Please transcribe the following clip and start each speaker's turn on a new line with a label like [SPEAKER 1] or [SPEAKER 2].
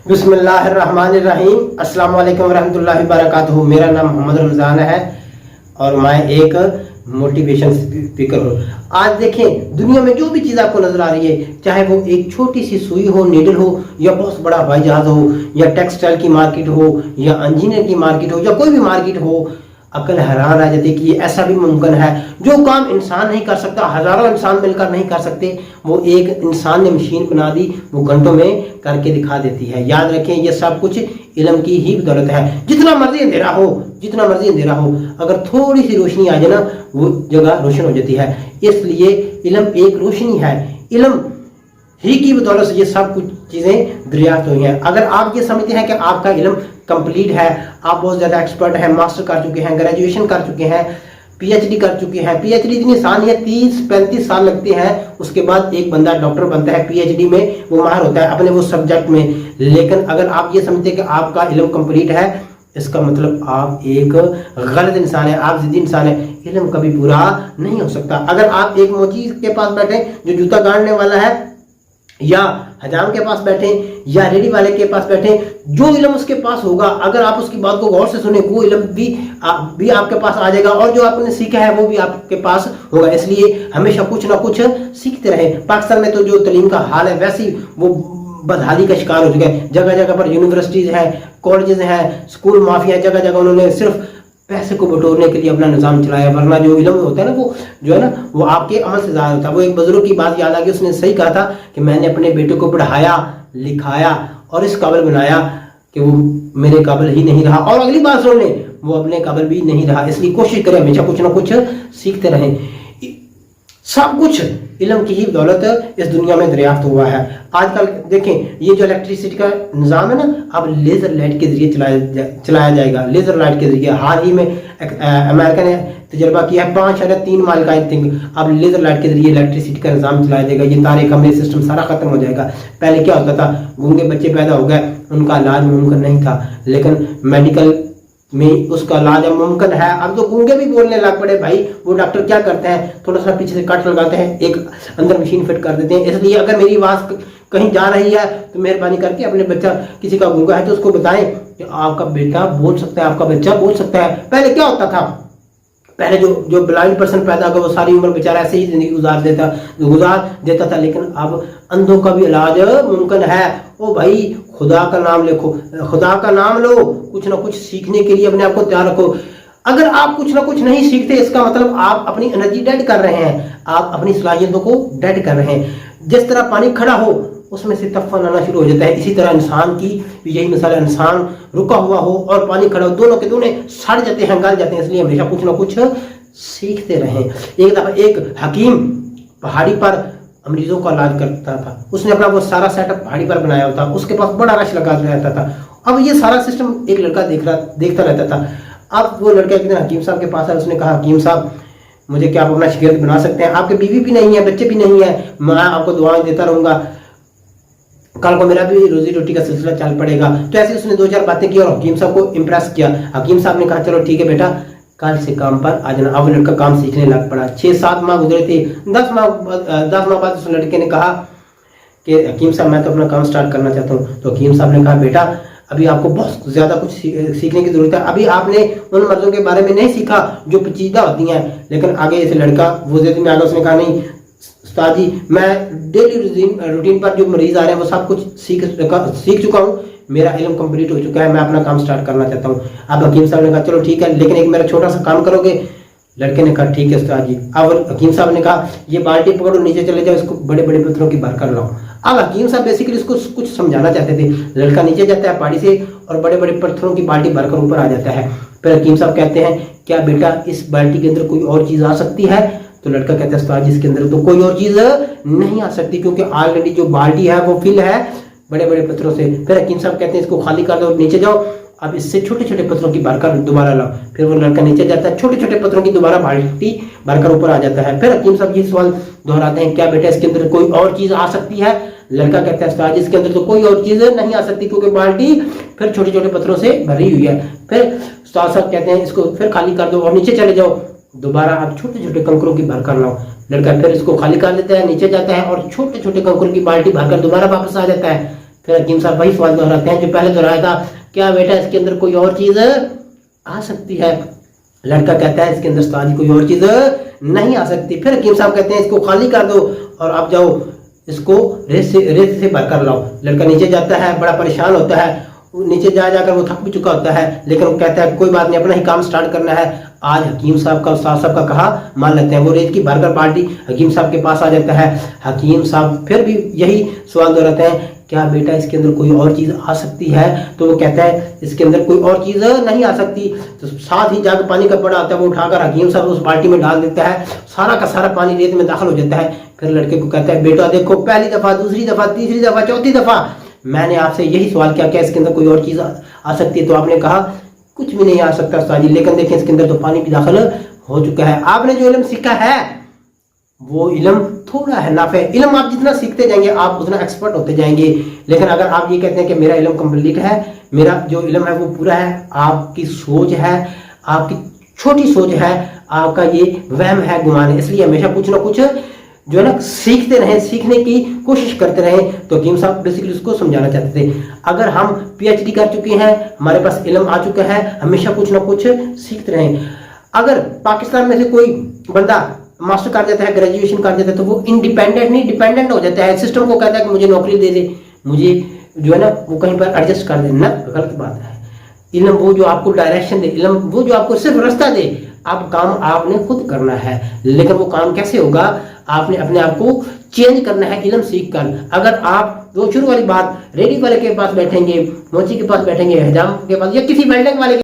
[SPEAKER 1] बिस्मिल्लाहिर्रहमानिर्रहीम। अस्सलाम वालेकुम वरहमतुल्लाहि वबरकातुहू। मेरा नाम मोहम्मद रमज़ान है और मैं एक मोटिवेशन स्पीकर हूँ। आज देखें, दुनिया में जो भी चीज़ आपको नजर आ रही है, चाहे वो एक छोटी सी सुई हो, नीडल हो, या बहुत बड़ा हवाई जहाज हो, या टेक्सटाइल की मार्केट हो, या इंजीनियर की मार्केट हो, या कोई भी मार्केट हो, अकल हैरान रह जाती है कि ऐसा भी मुमकिन है। जो काम इंसान नहीं कर सकता, हजारों इंसान मिलकर नहीं कर सकते, वो एक इंसान ने मशीन बना दी, वो घंटों में करके दिखा देती है। याद रखें, ये सब कुछ इल्म की ही बदौलत है। जितना मर्जी अंधेरा हो, अगर थोड़ी सी रोशनी आ जाए ना, वो जगह रोशन हो जाती है। इसलिए इल्म एक रोशनी है। इल्म ही की बदौलत से ये सब कुछ चीजें दरियाफ्त हुई हैं। अगर आप ये समझते हैं कि आपका इल्म कंप्लीट है, आप बहुत ज्यादा एक्सपर्ट हैं, मास्टर कर चुके हैं, ग्रेजुएशन कर चुके हैं, पीएचडी कर चुके हैं। पीएचडी इतनी आसान है, 30-35 साल लगते हैं, उसके बाद एक बंदा डॉक्टर बनता है। पीएचडी में वो माहिर होता है अपने वो सब्जेक्ट में। लेकिन अगर आप ये समझते हैं कि आपका इल्म कंप्लीट है, इसका मतलब आप एक गलत इंसान है, आप जिद्दी इंसान है। इल्म कभी पूरा नहीं हो सकता। अगर आप एक मोची के पास बैठे जो जूता गाड़ने वाला है, या हजाम के पास बैठे, या रेडी वाले के पास बैठे, जो इल्म उसके पास होगा, अगर आप उसकी बात को गौर से सुने, वो इल्म भी आपके पास आ जाएगा, और जो आपने सीखा है वो भी आपके पास होगा। इसलिए हमेशा कुछ ना कुछ सीखते रहे। पाकिस्तान में तो जो तालीम का हाल है, वैसे ही वो बदहाली का शिकार हो चुका है। जगह जगह पर यूनिवर्सिटीज है, कॉलेजेस हैं, स्कूल माफिया, जगह जगह उन्होंने सिर्फ पैसे को बटोरने के लिए अपना निजाम चलाया। वरना जो इल्म होता है ना, वो जो है ना, वो आपके अमल से ज्यादा होता है। वो एक बुजुर्ग की बात याद आ गई, उसने सही कहा था कि मैंने अपने बेटे को पढ़ाया, लिखाया और इस काबिल बनाया कि वो मेरे काबिल ही नहीं रहा, और अगली बात सुन लें, वो अपने काबिल भी नहीं रहा। इसलिए कोशिश करें, हमेशा कुछ ना कुछ सीखते रहें। सब कुछ इल्म की ही बदौलत इस दुनिया में दरियाफ्त हुआ है। आजकल देखें, ये जो इलेक्ट्रिसिटी का निज़ाम है ना, अब लेजर लाइट के जरिए चलाया जाएगा। लेजर लाइट के जरिए हाल ही में अमेरिका ने तजर्बा किया है, 5.3 माइल का, आई थिंक। अब लेजर लाइट के जरिए इलेक्ट्रिसिटी का निज़ाम चलाया जाएगा। ये तारे कमरे सिस्टम सारा खत्म हो जाएगा। पहले क्या होता था, गूंगे बच्चे पैदा हो गए, उनका इलाज मुमकिन नहीं था, लेकिन मेडिकल में उसका इलाज अब मुमकिन है। अब तो गूंगे भी बोलने लग पड़े भाई। वो डॉक्टर क्या करते हैं, थोड़ा सा पीछे से कट लगाते हैं, एक अंदर मशीन फिट कर देते हैं। इसलिए अगर मेरी आवाज कहीं जा रही है तो मेहरबानी करके अपने बच्चा किसी का गूंगा है तो उसको बताएं कि आपका बेटा बोल सकता है, आपका बच्चा बोल सकता है। पहले क्या होता था, पहले जो ब्लाइंड पर्सन पैदा होगा, वो सारी उम्र बेचारा ऐसे ही जिंदगी गुजार देता था। लेकिन अब अंधों का भी इलाज मुमकिन है। ओ भाई, खुदा का नाम लिखो, खुदा का नाम लो, कुछ ना कुछ सीखने के लिए अपने आप को तैयार रखो। अगर आप कुछ ना कुछ नहीं सीखते, इसका मतलब आप अपनी एनर्जी डेड कर रहे हैं, आप अपनी सलाहियतों को डेड कर रहे हैं। जिस तरह पानी खड़ा हो, उसमें से तफन आना शुरू हो जाता है, इसी तरह इंसान की यही मिसाल है। इंसान रुका हुआ हो और पानी खड़ा हो, दोनों के दोनों सड़ जाते हैं, गल जाते हैं। इसलिए हमेशा कुछ ना कुछ सीखते रहें। एक दफा एक हकीम पहाड़ी पर मरीजों का इलाज करता था। उसने अपना वो सारा सेटअप पहाड़ी पर बनाया होता, उसके पास बड़ा रश लगा रहता था। अब ये सारा सिस्टम एक लड़का देखता रहता था। अब वो लड़का एक दिन हकीम साहब के पास आया, उसने कहा, हकीम साहब, मुझे क्या आप अपना शिगिर्द बना सकते हैं? आपके बीवी भी नहीं है, बच्चे भी नहीं है, मैं आपको दुआएं देता रहूंगा, कल को मेरा भी रोजी रोटी का सिलसिला चल पड़ेगा। तो ऐसे उसने 2-4 बातें की और हकीम साहब को इम्प्रेस किया। हकीम साहब ने कहा, चलो ठीक है बेटा, कल से काम पर आ जाना। अब लड़का काम सीखने लग पड़ा। 6-7 माह गुजरे थे। 10 माह बाद उस लड़के ने कहा कि हकीम साहब, मैं तो अपना काम स्टार्ट करना चाहता हूँ। तो हकीम साहब ने कहा, बेटा, अभी आपको बहुत ज्यादा कुछ सीखने की जरूरत है। अभी आपने उन मर्जों के बारे में नहीं सीखा जो पेचीदा होती हैं। लेकिन आगे इस लड़का वो जिद में आ गया, उसने कहा, नहीं उस्ताद जी, मैं डेली रूटीन पर जो मरीज आ रहे हैं वो सब कुछ सीख चुका हूँ, मेरा इल्म कंप्लीट हो चुका है, मैं अपना काम स्टार्ट करना चाहता हूँ। अब हकीम साहब ने कहा, चलो ठीक है, लेकिन एक मेरा छोटा सा काम करोगे? लड़के ने कहा, ठीक है उस्ताद जी। अब हकीम साहब ने कहा, ये बाल्टी पकड़ो, नीचे चले जाओ, इसको बड़े बड़े पत्थरों की भर कर लाओ। अब हकीम साहब बेसिकली इसको कुछ समझाना चाहते थे। लड़का नीचे जाता है पहाड़ी से और बड़े बड़े पत्थरों की बाल्टी भरकर ऊपर आ जाता है। फिर हकीम साहब कहते हैं, क्या बेटा इस बाल्टी के अंदर कोई और चीज आ सकती है? तो लड़का कहता है, उस्ताद जी, इसके अंदर तो कोई और चीज नहीं आ सकती, क्योंकि ऑलरेडी जो बाल्टी है वो फिल है बड़े बड़े पत्थरों से। फिर हकीम साहब कहते हैं, इसको खाली कर दो, नीचे जाओ, अब इससे छोटे छोटे पत्थरों की भरकर दोबारा लाओ। फिर वो लड़का नीचे जाता है, छोटे छोटे पत्थरों की दोबारा बाल्टी भरकर ऊपर आ जाता है। फिर हकीम साहब ये सवाल दोहराते हैं, क्या बेटा इसके अंदर कोई और चीज आ सकती है? लड़का कहता है, उस्ताद जी, इसके अंदर तो कोई और चीज नहीं आ सकती, क्योंकि बाल्टी फिर छोटे छोटे पत्थरों से भरी हुई है। फिर उस्ताद साहब कहते हैं, इसको फिर खाली कर दो और नीचे चले जाओ, दोबारा आप छोटे छोटे कंकरों की भर कर लाओ। लड़का फिर इसको खाली कर लेता है, नीचे जाता है और छोटे छोटे कंकरों की बाल्टी भरकर दोबारा वापस आ जाता है। फिर हकीम साहब वही सवाल दोहराते हैं जो पहले दोहराया था, क्या बेटा इसके अंदर कोई और चीज आ सकती है? लड़का कहता है इसके अंदर उस्ताद जी कोई और चीज नहीं आ सकती। फिर हकीम साहब कहते हैं इसको खाली कर दो और आप जाओ इसको रेत से भर कर लाओ। लड़का नीचे जाता है, बड़ा परेशान होता है, नीचे जा जाकर वो थक भी चुका होता है, लेकिन वो कहता है कोई बात नहीं, अपना ही काम स्टार्ट करना है। आज हकीम साहब का, उस्ताद साहब का कहा मान लेते हैं। वो रेत की भरकर बाल्टी हकीम साहब के पास आ जाता है। हकीम साहब फिर भी यही सवाल दोहराते हैं, क्या बेटा इसके अंदर कोई और चीज आ सकती है? तो वो कहता है इसके अंदर कोई और चीज नहीं आ सकती। तो साथ ही जग पानी का पड़ा आता है, वो उठाकर हकीम साहब उस बाल्टी में डाल देता है, सारा का सारा पानी रेत में दाखिल हो जाता है। फिर लड़के को कहता है बेटा देखो, पहली दफा, दूसरी दफा, तीसरी दफा, चौथी दफा मैंने आपसे यही सवाल किया, क्या इसके अंदर कोई और चीज आ सकती है? तो आपने कहा कुछ भी नहीं आ सकता उस्ताद जी, लेकिन देखें इसके अंदर तो पानी भी दाखिल हो चुका है। आपने जो इल्म सीखा है वो इल्म थोड़ा है, नाफे इल्म। आप जितना सीखते जाएंगे आप उतना एक्सपर्ट होते जाएंगे। लेकिन अगर आप ये कहते हैं कि मेरा इल्म कंप्लीट है, मेरा जो इल्म है वो पूरा है, आपकी सोच है, आपकी छोटी सोच है, आपका ये वहम है, गुमान है। इसलिए हमेशा कुछ ना कुछ जो है ना सीखते रहें, सीखने की कोशिश करते रहें। तो हकीम साहब बेसिकली उसको समझाना चाहते थे, अगर हम PhD कर चुके हैं, हमारे पास इल्म आ चुका है, हमेशा कुछ ना कुछ सीखते रहें। अगर पाकिस्तान में से कोई बंदा मास्टर कर जाता है, ग्रेजुएशन कर जाता है, तो वो इंडिपेंडेंट नहीं डिपेंडेंट हो जाता है। सिस्टम को कहता है कि मुझे नौकरी दे दे, मुझे जो है ना वो कहीं पर एडजस्ट कर दे। ना, गलत बात है। इल्म वो जो आपको डायरेक्शन दे, इल्म वो जो आपको सिर्फ रास्ता दे। अब काम आपने खुद करना है, लेकिन वो काम कैसे होगा? आपने अपने आप को चेंज करना है इल्म सीख कर। अगर आप वो शुरू वाली बात रेडी वाले के पास बैठेंगे, मोची के पास बैठेंगे, हजाम के पास या किसी वेल्डिंग वाले